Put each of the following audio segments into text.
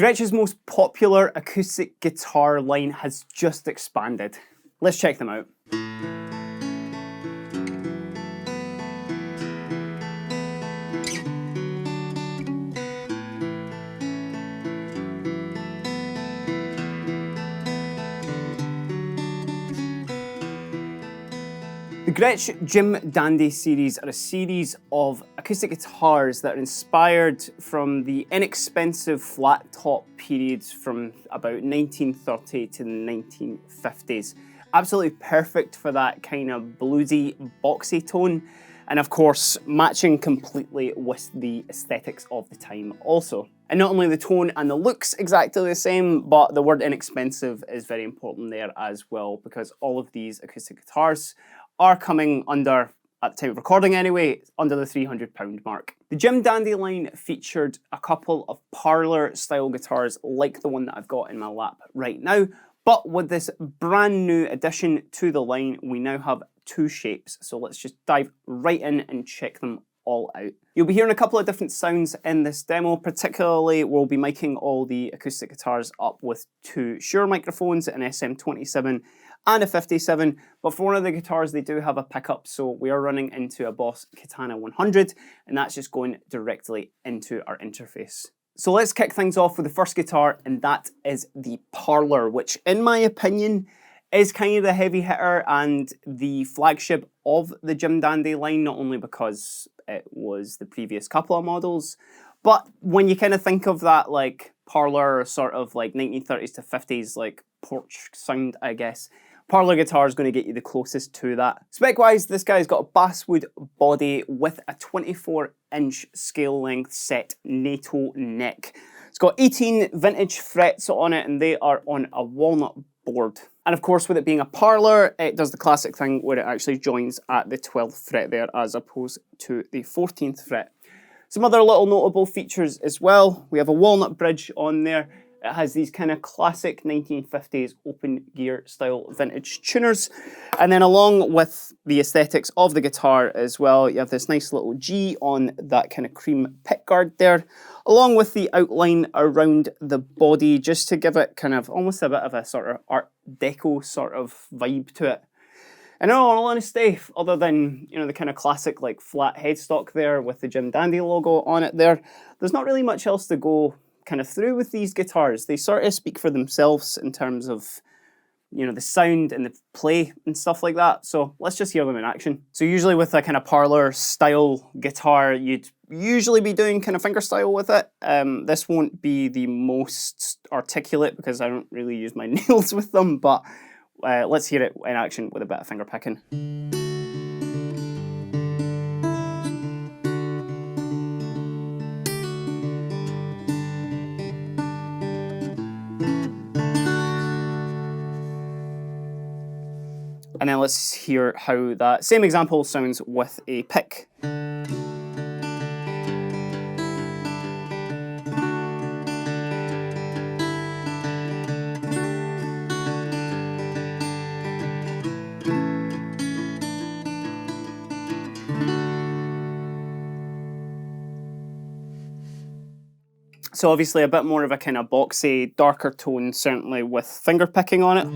Gretsch's most popular acoustic guitar line has just expanded. Let's check them out. The Gretsch Jim Dandy series are a series of acoustic guitars that are inspired from the inexpensive flat top periods from about 1930 to the 1950s. Absolutely perfect for that kind of bluesy, boxy tone, and of course matching completely with the aesthetics of the time also. And not only the tone and the looks exactly the same, but the word inexpensive is very important there as well, because all of these acoustic guitars are coming under, at the time of recording anyway, under the £300 mark. The Jim Dandy line featured a couple of parlour style guitars like the one that I've got in my lap right now, but with this brand new addition to the line, we now have two shapes. So let's just dive right in and check them all out. You'll be hearing a couple of different sounds in this demo. Particularly, we'll be miking all the acoustic guitars up with two Shure microphones, an SM27 and a 57, but for one of the guitars they do have a pickup, so we are running into a Boss Katana 100, and that's just going directly into our interface. So let's kick things off with the first guitar, and that is the Parlor, which in my opinion is kind of the heavy hitter and the flagship of the Jim Dandy line, not only because it was the previous couple of models, but when you kind of think of that like Parlor sort of like 1930s to 50s like porch sound, I guess, Parlor guitar is going to get you the closest to that. Spec-wise, this guy's got a basswood body with a 24-inch scale length set NATO neck. It's got 18 vintage frets on it, and they are on a walnut board. And of course, with it being a Parlor, it does the classic thing where it actually joins at the 12th fret there as opposed to the 14th fret. Some other little notable features as well. We have a walnut bridge on there. It has these kind of classic 1950s open gear style vintage tuners. And then along with the aesthetics of the guitar as well, you have this nice little G on that kind of cream pickguard there, along with the outline around the body, just to give it kind of almost a bit of a sort of Art Deco sort of vibe to it. And in all honesty, other than, you know, the kind of classic like flat headstock there with the Jim Dandy logo on it there, there's not really much else to go kind of through with these guitars. They sort of speak for themselves in terms of, you know, the sound and the play and stuff like that. So let's just hear them in action. So usually with a kind of Parlor style guitar, you'd usually be doing kind of fingerstyle with it. This won't be the most articulate because I don't really use my nails with them, but let's hear it in action with a bit of finger picking. And then let's hear how that same example sounds with a pick. So obviously a bit more of a kind of boxy, darker tone, certainly with finger picking on it.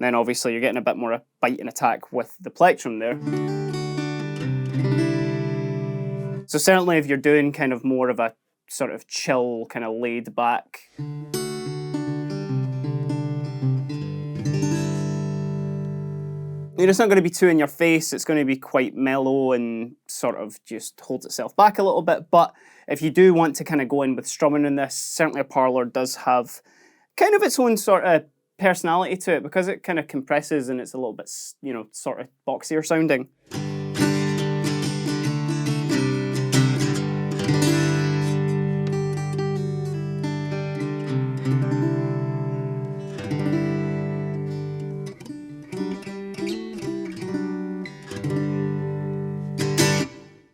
Then obviously you're getting a bit more a bite and attack with the plectrum there. So certainly if you're doing kind of more of a sort of chill, kind of laid back, it's not going to be too in your face, it's going to be quite mellow and sort of just holds itself back a little bit. But if you do want to kind of go in with strumming in this, certainly a Parlor does have kind of its own sort of personality to it because it kind of compresses and it's a little bit, you know, sort of boxier sounding.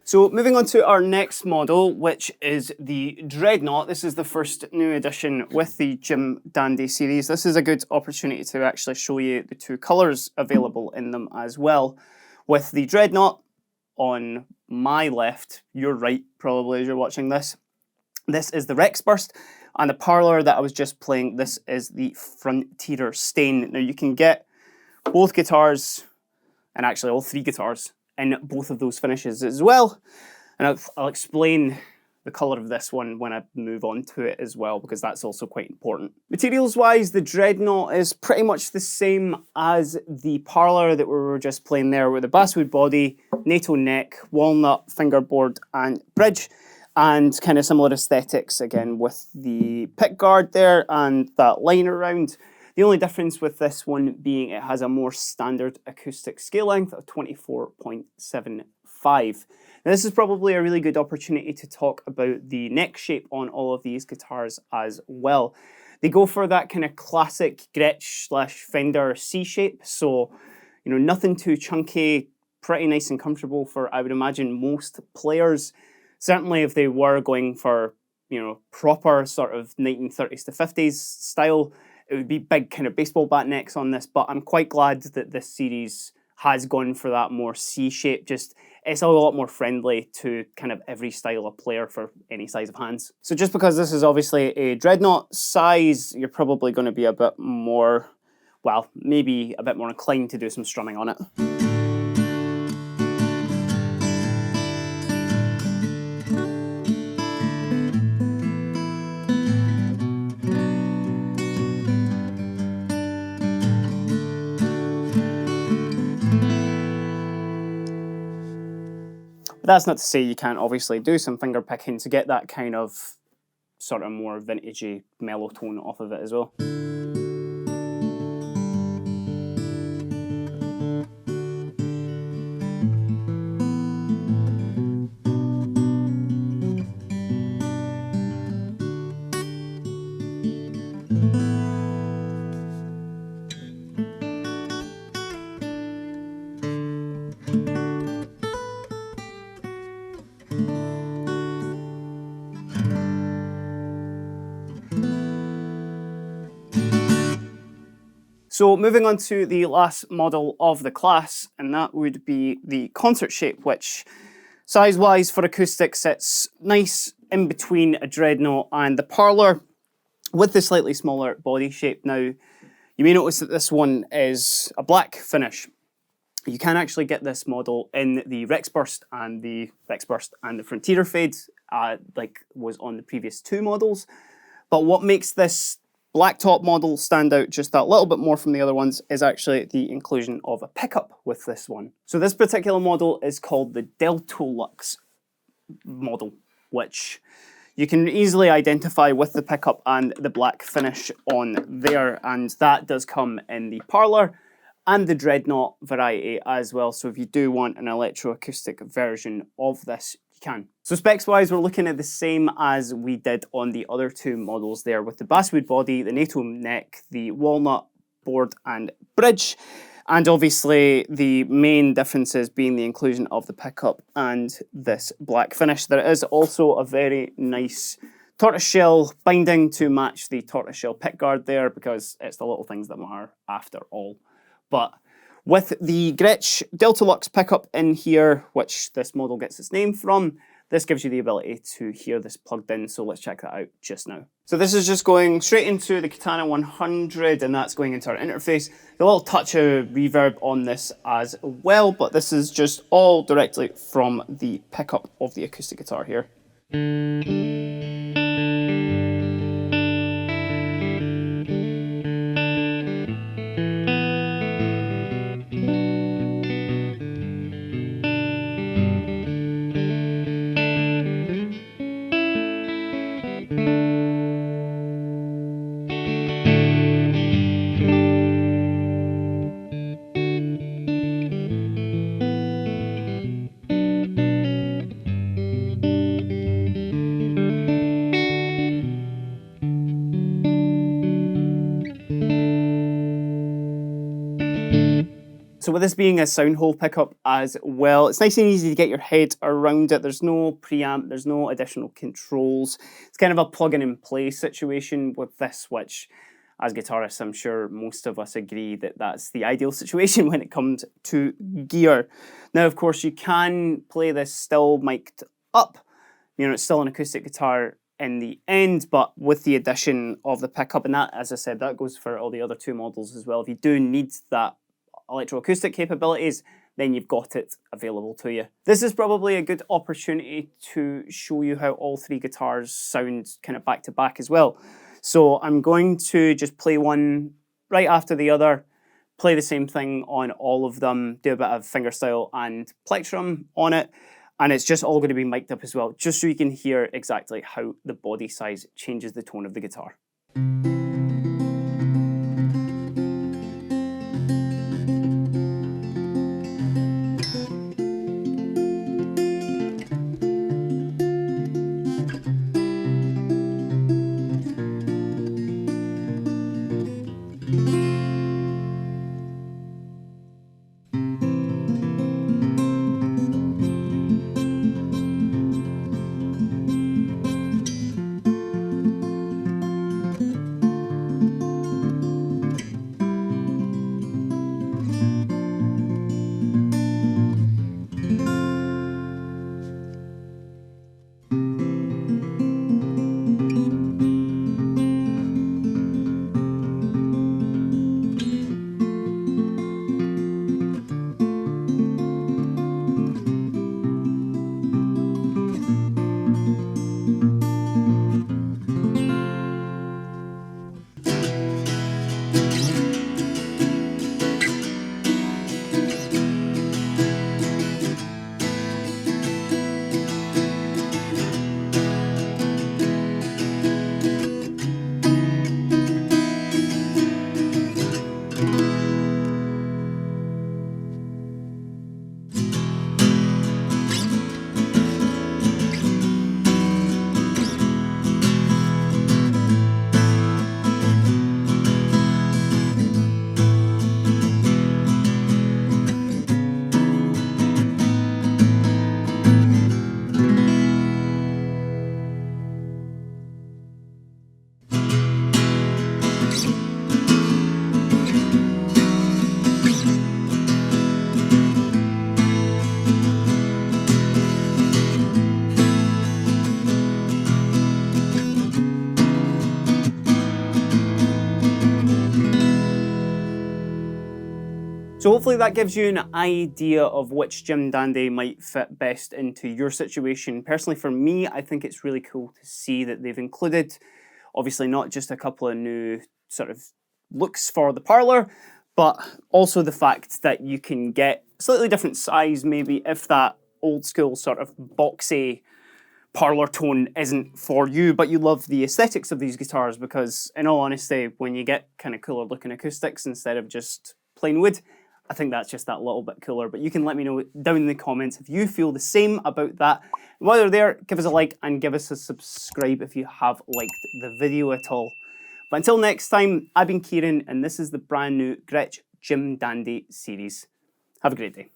So moving on to our next model, which is the Dreadnought. This is the first new edition with the Jim Dandy series. This is a good opportunity to actually show you the two colours available in them as well. With the Dreadnought on my left, your right probably as you're watching this, This is the Rex Burst, and the Parlor that I was just playing, this is the Frontier Stain. Now you can get both guitars, and actually all three guitars, in both of those finishes as well. And I'll explain the colour of this one when I move on to it as well, because that's also quite important. Materials-wise, the Dreadnought is pretty much the same as the Parlor that we were just playing there, with the basswood body, NATO neck, walnut, fingerboard, and bridge, and kind of similar aesthetics again with the pickguard there and that line around. The only difference with this one being it has a more standard acoustic scale length of 24.75. Now, this is probably a really good opportunity to talk about the neck shape on all of these guitars as well. They go for that kind of classic Gretsch/Fender C shape, so nothing too chunky, pretty nice and comfortable for, I would imagine, most players. Certainly if they were going for proper sort of 1930s to 50s style, it would be big kind of baseball bat necks on this, but I'm quite glad that this series has gone for that more C shape. Just, it's a lot more friendly to kind of every style of player for any size of hands. So just because this is obviously a Dreadnought size, you're probably going to be a bit more, well, maybe a bit more inclined to do some strumming on it. But that's not to say you can't obviously do some finger picking to get that kind of sort of more vintagey mellow tone off of it as well. So moving on to the last model of the class, and that would be the Concert Shape, which size-wise for acoustic sits nice in between a Dreadnought and the Parlor, with the slightly smaller body shape. Now, you may notice that this one is a black finish. You can actually get this model in the Rex Burst and the Frontier Fade, like was on the previous two models. But what makes this black top model stand out just that little bit more from the other ones is actually the inclusion of a pickup with this one. So this particular model is called the Deltoluxe model, which you can easily identify with the pickup and the black finish on there, and that does come in the Parlor and the Dreadnought variety as well. So if you do want an electroacoustic version of this, you can. So specs wise, we're looking at the same as we did on the other two models there, with the basswood body, the NATO neck, the walnut board and bridge, and obviously the main differences being the inclusion of the pickup and this black finish. There is also a very nice tortoiseshell binding to match the tortoiseshell pickguard there, because it's the little things that matter after all. But with the Gretsch Deltoluxe pickup in here, which this model gets its name from, this gives you the ability to hear this plugged in, so let's check that out just now. So this is just going straight into the Katana 100, and that's going into our interface. A little touch of reverb on this as well, but this is just all directly from the pickup of the acoustic guitar here. So with this being a sound hole pickup as well, it's nice and easy to get your head around it. There's no preamp, there's no additional controls. It's kind of a plug and play situation with this, which as guitarists, I'm sure most of us agree that that's the ideal situation when it comes to gear. Now, of course, you can play this still mic'd up. You know, it's still an acoustic guitar in the end, but with the addition of the pickup, and that, as I said, that goes for all the other two models as well. If you do need that electroacoustic capabilities, then you've got it available to you. This is probably a good opportunity to show you how all three guitars sound kind of back to back as well. So I'm going to just play one right after the other, play the same thing on all of them, do a bit of fingerstyle and plectrum on it, and it's just all going to be mic'd up as well, just so you can hear exactly how the body size changes the tone of the guitar. So hopefully that gives you an idea of which Jim Dandy might fit best into your situation. Personally, for me, I think it's really cool to see that they've included, obviously not just a couple of new sort of looks for the parlor, but also the fact that you can get slightly different size, maybe if that old school sort of boxy parlor tone isn't for you, but you love the aesthetics of these guitars, because in all honesty, when you get kind of cooler looking acoustics instead of just plain wood, I think that's just that little bit cooler. But you can let me know down in the comments if you feel the same about that. While you're there, give us a like and give us a subscribe if you have liked the video at all. But until next time, I've been Kieran, and this is the brand new Gretsch Jim Dandy series. Have a great day.